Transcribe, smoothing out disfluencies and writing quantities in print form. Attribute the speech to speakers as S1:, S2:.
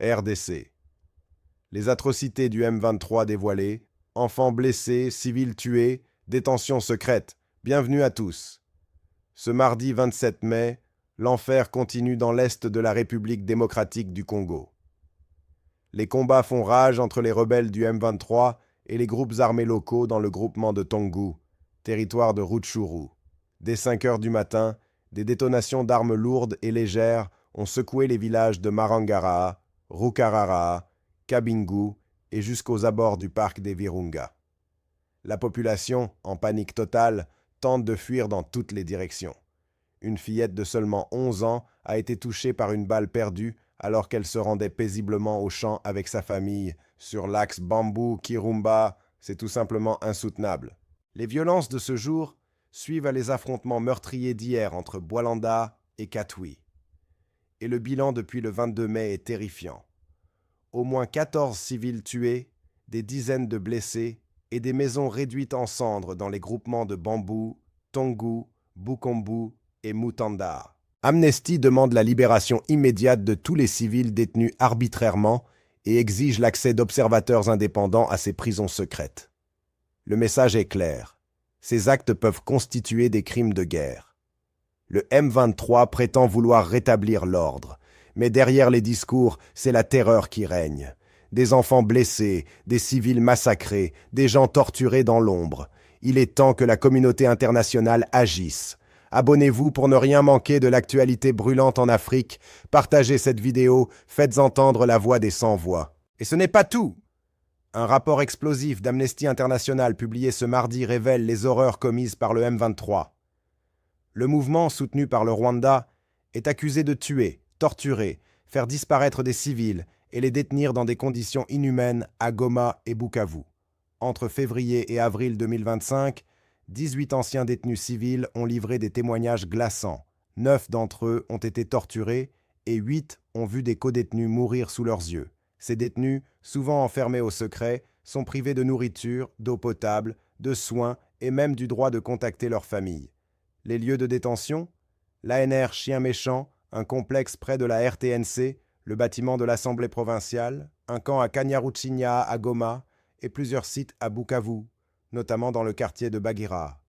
S1: RDC. Les atrocités du M23 dévoilées, enfants blessés, civils tués, détention secrète. Bienvenue à tous. Ce mardi 27 mai, l'enfer continue dans l'est de la République démocratique du Congo. Les combats font rage entre les rebelles du M23 et les groupes armés locaux dans le groupement de Tongu, territoire de Rutshuru. Dès 5 heures du matin, des détonations d'armes lourdes et légères ont secoué les villages de Marangara, Rukarara, Kabingu et jusqu'aux abords du parc des Virunga. La population, en panique totale, tente de fuir dans toutes les directions. Une fillette de seulement 11 ans a été touchée par une balle perdue alors qu'elle se rendait paisiblement au champ avec sa famille sur l'axe Bambou-Kirumba. C'est tout simplement insoutenable. Les violences de ce jour suivent les affrontements meurtriers d'hier entre Bwalanda et Katwi. Et le bilan depuis le 22 mai est terrifiant. Au moins 14 civils tués, des dizaines de blessés et des maisons réduites en cendres dans les groupements de Bambou, Tongu, Bukombu et Mutanda. Amnesty demande la libération immédiate de tous les civils détenus arbitrairement et exige l'accès d'observateurs indépendants à ces prisons secrètes. Le message est clair. Ces actes peuvent constituer des crimes de guerre. Le M23 prétend vouloir rétablir l'ordre, mais derrière les discours, c'est la terreur qui règne. Des enfants blessés, des civils massacrés, des gens torturés dans l'ombre. Il est temps que la communauté internationale agisse. Abonnez-vous pour ne rien manquer de l'actualité brûlante en Afrique. Partagez cette vidéo, faites entendre la voix des sans-voix. Et ce n'est pas tout! Un rapport explosif d'Amnesty International publié ce mardi révèle les horreurs commises par le M23. Le mouvement, soutenu par le Rwanda, est accusé de tuer, torturer, faire disparaître des civils et les détenir dans des conditions inhumaines à Goma et Bukavu. Entre février et avril 2025, 18 anciens détenus civils ont livré des témoignages glaçants. 9 d'entre eux ont été torturés et 8 ont vu des codétenus mourir sous leurs yeux. Ces détenus, souvent enfermés au secret, sont privés de nourriture, d'eau potable, de soins et même du droit de contacter leur famille. Les lieux de détention? L'ANR Chien Méchant, un complexe près de la RTNC, le bâtiment de l'Assemblée provinciale, un camp à Kanyaruchinya à Goma et plusieurs sites à Bukavu, notamment dans le quartier de Bagira.